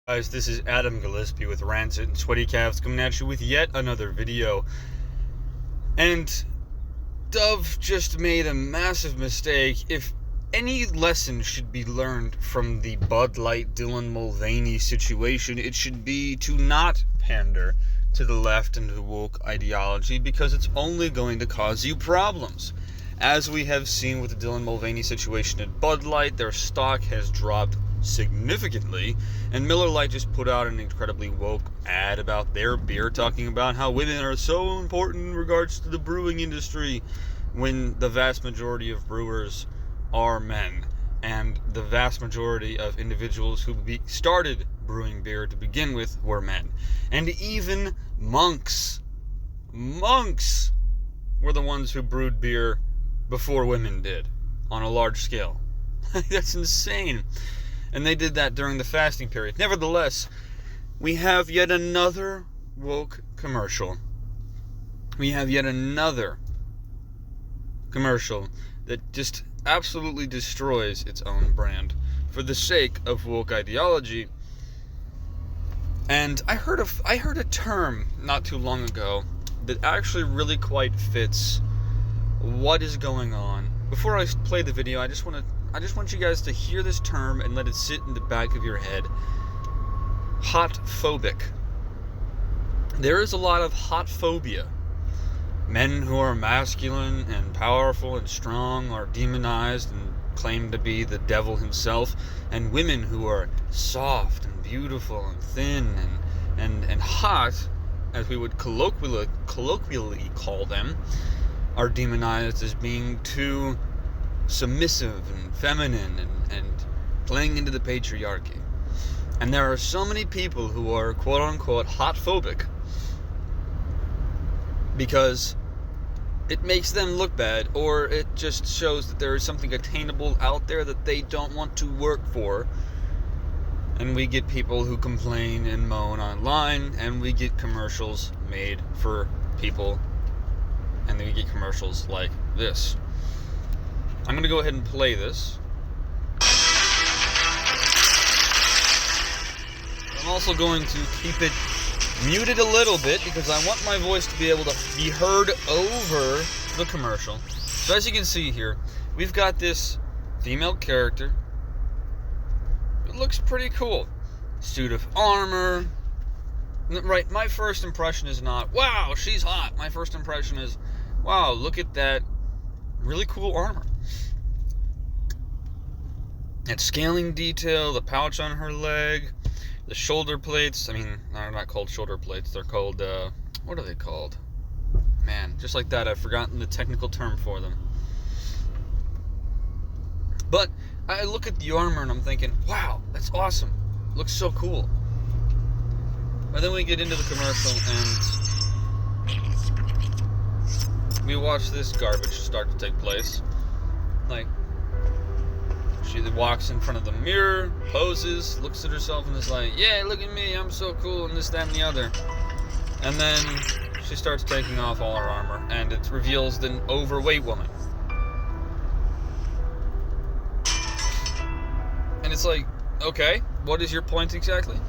Guys, this is Adam Gillespie with Rancid and Sweaty Calves coming at you with yet another video. And Dove just made a massive mistake. If any lesson should be learned from the Bud Light Dylan Mulvaney situation, it should be to not pander to the left and the woke ideology, because it's only going to cause you problems. As we have seen with the Dylan Mulvaney situation at Bud Light, their stock has dropped significantly, and Miller Lite just put out an incredibly woke ad about their beer, talking about how women are so important in regards to the brewing industry, when the vast majority of brewers are men, and the vast majority of individuals who started brewing beer to begin with were men. And even monks were the ones who brewed beer before women did, on a large scale. That's insane. And they did that during the fasting period. Nevertheless, we have yet another woke commercial. We have yet another commercial that just absolutely destroys its own brand for the sake of woke ideology. And I heard a term not too long ago that actually really quite fits what is going on. Before I play the video, I just want you guys to hear this term and let it sit in the back of your head. Hotphobic. There is a lot of hot phobia. Men who are masculine and powerful and strong are demonized and claimed to be the devil himself, and women who are soft and beautiful and thin and hot, as we would colloquially call them, are demonized as being too submissive and feminine and playing into the patriarchy. And there are so many people who are quote-unquote hotphobic because it makes them look bad, or it just shows that there is something attainable out there that they don't want to work for. And we get people who complain and moan online, and we get commercials made for people, and then we get commercials like this. I'm going to go ahead and play this. I'm also going to keep it muted a little bit because I want my voice to be able to be heard over the commercial. So as you can see here, we've got this female character. It looks pretty cool. Suit of armor. Right, my first impression is not, wow, she's hot. My first impression is, wow, look at that really cool armor. That scaling detail, the pouch on her leg, the shoulder plates. I mean, they're not called shoulder plates. They're called, what are they called? Man, just like that, I've forgotten the technical term for them. But I look at the armor and I'm thinking, wow, that's awesome. Looks so cool. And then we get into the commercial and we watch this garbage start to take place. Like, she walks in front of the mirror, poses, looks at herself and is like, yeah, look at me, I'm so cool, and this, that, and the other. And then she starts taking off all her armor, and it reveals an overweight woman. And it's like, okay, what is your point exactly?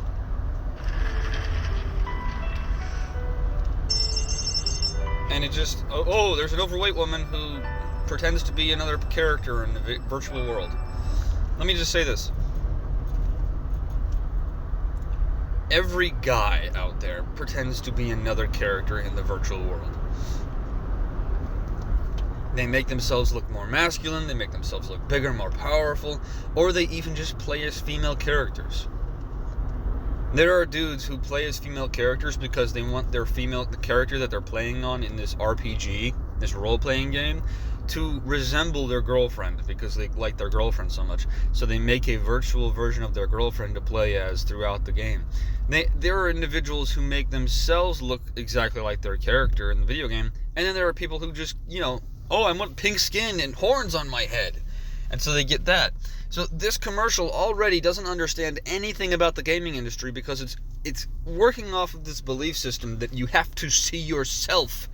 And it just, oh, there's an overweight woman who pretends to be another character in the virtual world. Let me just say this. Every guy out there pretends to be another character in the virtual world. They make themselves look more masculine, they make themselves look bigger, more powerful, or they even just play as female characters. There are dudes who play as female characters because they want the character that they're playing on in this RPG, this role-playing game, to resemble their girlfriend because they like their girlfriend so much. So they make a virtual version of their girlfriend to play as throughout the game. There are individuals who make themselves look exactly like their character in the video game, and then there are people who just, oh, I want pink skin and horns on my head. And so they get that. So this commercial already doesn't understand anything about the gaming industry because it's working off of this belief system that you have to see yourself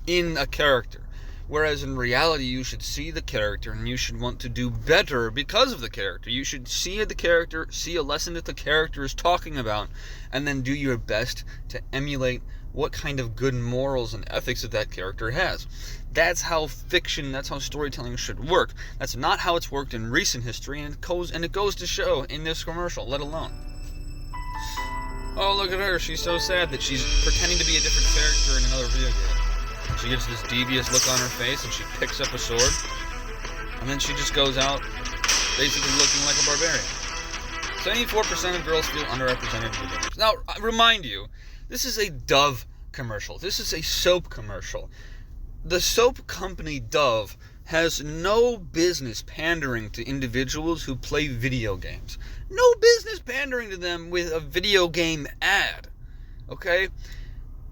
in a character. Whereas in reality, you should see the character and you should want to do better because of the character. You should see the character, see a lesson that the character is talking about, and then do your best to emulate what kind of good morals and ethics that character has. That's how fiction, that's how storytelling should work. That's not how it's worked in recent history, and it goes to show in this commercial, let alone. Oh, look at her. She's so sad that she's pretending to be a different character in another video game. She gets this devious look on her face, and she picks up a sword, and then she just goes out basically looking like a barbarian. 74% of girls feel underrepresented in video games. Now, I remind you, this is a Dove commercial. This is a soap commercial. The soap company Dove has no business pandering to individuals who play video games. No business pandering to them with a video game ad. Okay?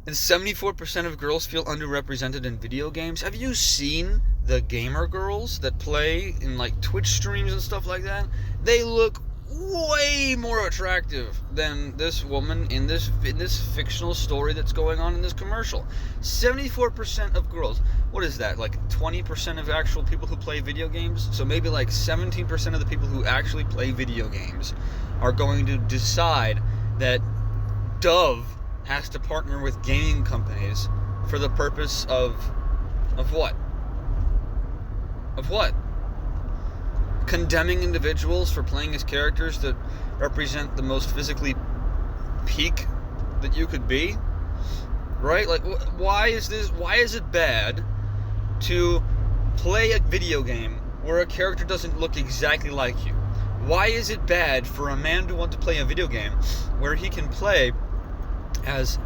And 74% of girls feel underrepresented in video games. Have you seen the gamer girls that play in like Twitch streams and stuff like that? They look way more attractive than this woman in this fictional story that's going on in this commercial. 74% of girls. What is that? Like 20% of actual people who play video games? So maybe like 17% of the people who actually play video games are going to decide that Dove has to partner with gaming companies for the purpose of what? Of what? Condemning individuals for playing as characters that represent the most physically peak that you could be? Right? Like, why is it bad to play a video game where a character doesn't look exactly like you? Why is it bad for a man to want to play a video game where he can play as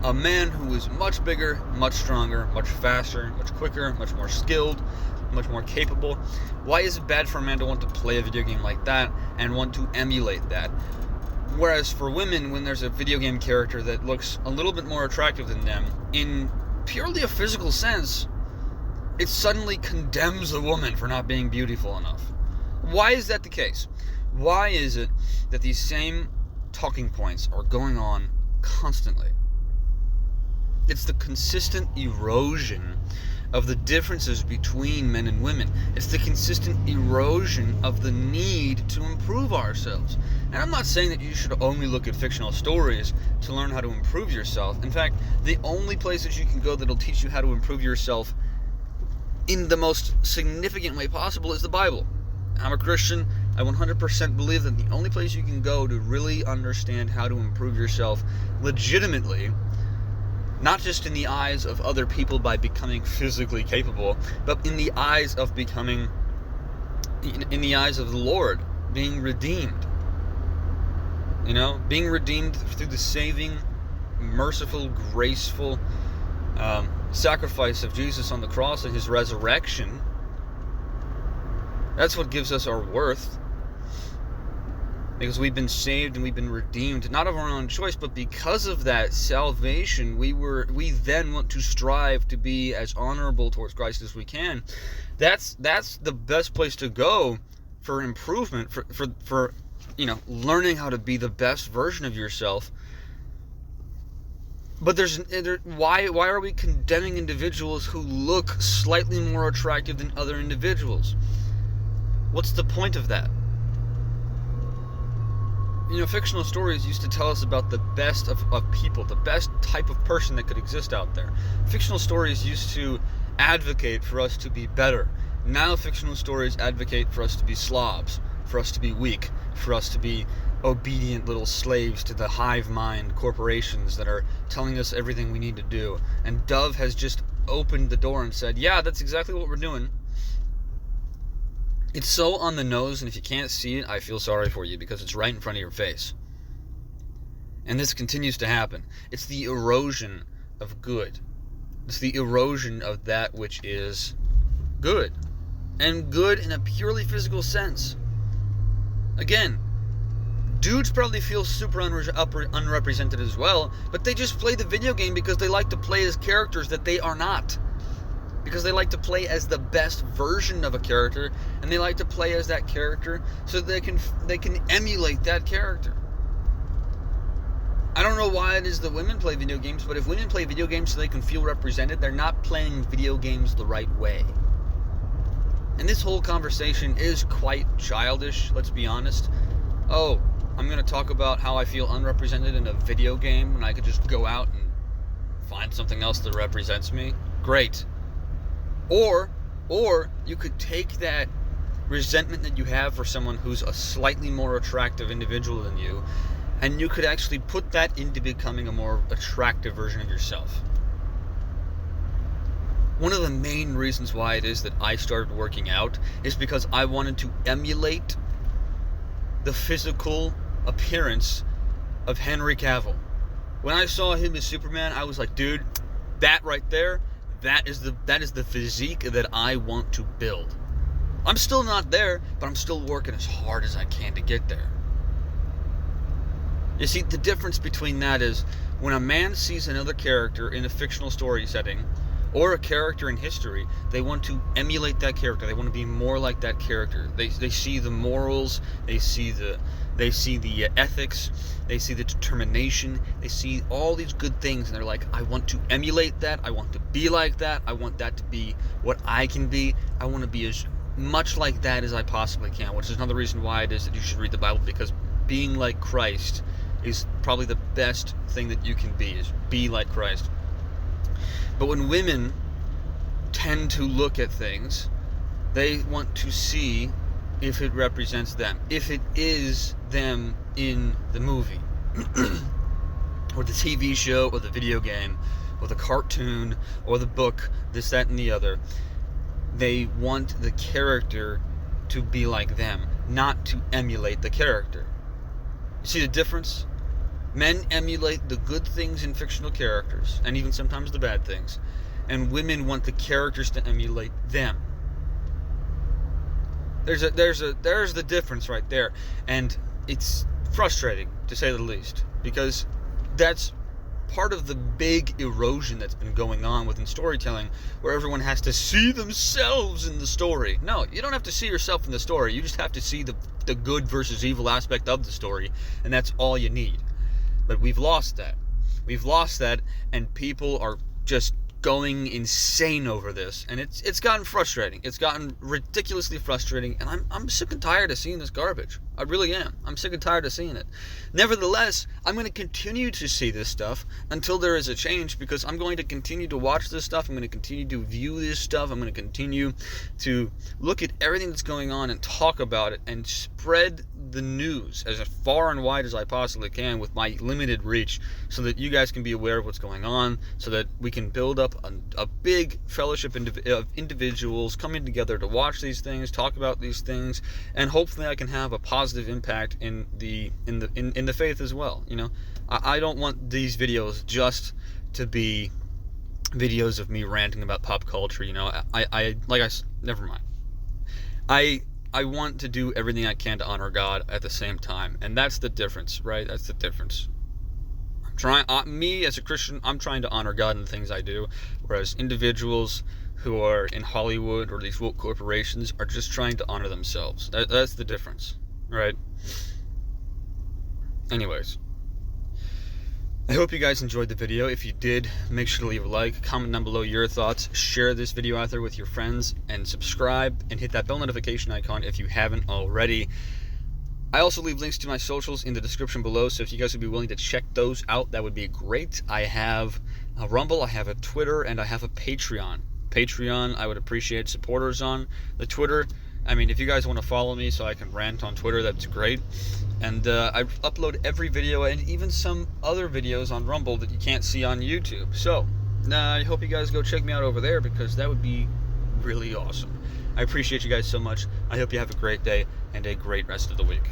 a man who is much bigger, much stronger, much faster, much quicker, much more skilled, much more capable? Why is it bad for a man to want to play a video game like that and want to emulate that? Whereas for women, when there's a video game character that looks a little bit more attractive than them, in purely a physical sense, it suddenly condemns the woman for not being beautiful enough. Why is that the case? Why is it that these same talking points are going on constantly? It's the consistent erosion of the differences between men and women. It's the consistent erosion of the need to improve ourselves. And I'm not saying that you should only look at fictional stories to learn how to improve yourself. In fact, the only places you can go that'll teach you how to improve yourself in the most significant way possible is the Bible. I'm a Christian. I 100% believe that the only place you can go to really understand how to improve yourself legitimately, not just in the eyes of other people by becoming physically capable, but in the eyes of becoming, in the eyes of the Lord, being redeemed. You know, being redeemed through the saving, merciful, graceful sacrifice of Jesus on the cross and his resurrection. That's what gives us our worth. Because we've been saved and we've been redeemed, not of our own choice, but because of that salvation, we then want to strive to be as honorable towards Christ as we can. That's the best place to go for improvement, for learning how to be the best version of yourself. But why are we condemning individuals who look slightly more attractive than other individuals? What's the point of that? You know, fictional stories used to tell us about the best of people, the best type of person that could exist out there. Fictional stories used to advocate for us to be better. Now fictional stories advocate for us to be slobs, for us to be weak, for us to be obedient little slaves to the hive mind corporations that are telling us everything we need to do. And Dove has just opened the door and said, yeah, that's exactly what we're doing. It's so on the nose, and if you can't see it, I feel sorry for you because it's right in front of your face. And this continues to happen. It's the erosion of good. It's the erosion of that which is good. And good in a purely physical sense. Again, dudes probably feel super unrepresented as well, but they just play the video game because they like to play as characters that they are not. Because they like to play as the best version of a character, and they like to play as that character so they can emulate that character. I don't know why it is that women play video games, but if women play video games so they can feel represented, they're not playing video games the right way. And this whole conversation is quite childish, let's be honest. Oh, I'm going to talk about how I feel unrepresented in a video game when I could just go out and find something else that represents me. Great. Or you could take that resentment that you have for someone who's a slightly more attractive individual than you, and you could actually put that into becoming a more attractive version of yourself. One of the main reasons why it is that I started working out is because I wanted to emulate the physical appearance of Henry Cavill. When I saw him as Superman, I was like, dude, that right there, that is the physique that I want to build. I'm still not there, but I'm still working as hard as I can to get there. You see, the difference between that is when a man sees another character in a fictional story setting or a character in history, they want to emulate that character. They want to be more like that character. They see the morals, they see the ethics, they see the determination, they see all these good things, and they're like, I want to emulate that, I want to be like that, I want that to be what I can be, I want to be as much like that as I possibly can, which is another reason why it is that you should read the Bible, because being like Christ is probably the best thing that you can be like Christ. But when women tend to look at things, they want to see if it represents them, if it is them in the movie, or the TV show, or the video game, or the cartoon, or the book, this, that, and the other. They want the character to be like them, not to emulate the character. You see the difference? Men emulate the good things in fictional characters, and even sometimes the bad things, and women want the characters to emulate them. There's the difference right there, and it's frustrating to say the least, because that's part of the big erosion that's been going on within storytelling, where everyone has to see themselves in the story. No, you don't have to see yourself in the story. You just have to see the good versus evil aspect of the story, and that's all you need. But we've lost that. We've lost that, and people are just going insane over this, and it's gotten frustrating. It's gotten ridiculously frustrating, and I'm sick and tired of seeing this garbage. I really am. I'm sick and tired of seeing it. Nevertheless, I'm going to continue to see this stuff until there is a change, because I'm going to continue to watch this stuff. I'm going to continue to view this stuff. I'm going to continue to look at everything that's going on and talk about it and spread the news as far and wide as I possibly can with my limited reach, so that you guys can be aware of what's going on, so that we can build up a big fellowship of individuals coming together to watch these things, talk about these things, and hopefully I can have a positive impact in the faith as well. You know, I don't want these videos just to be videos of me ranting about pop culture. You know, never mind. I want to do everything I can to honor God at the same time, and that's the difference, right? That's the difference. Me as a Christian, I'm trying to honor God in the things I do, whereas individuals who are in Hollywood or these woke corporations are just trying to honor themselves. That's the difference, right? Anyways, I hope you guys enjoyed the video. If you did, make sure to leave a like, comment down below your thoughts, share this video out there with your friends, and subscribe and hit that bell notification icon if you haven't already. I also leave links to my socials in the description below, so if you guys would be willing to check those out, that would be great. I have a Rumble, I have a Twitter, and I have a Patreon. Patreon, I would appreciate supporters on. The Twitter, I mean, if you guys want to follow me so I can rant on Twitter, that's great. And I upload every video and even some other videos on Rumble that you can't see on YouTube. So, I hope you guys go check me out over there, because that would be really awesome. I appreciate you guys so much. I hope you have a great day and a great rest of the week.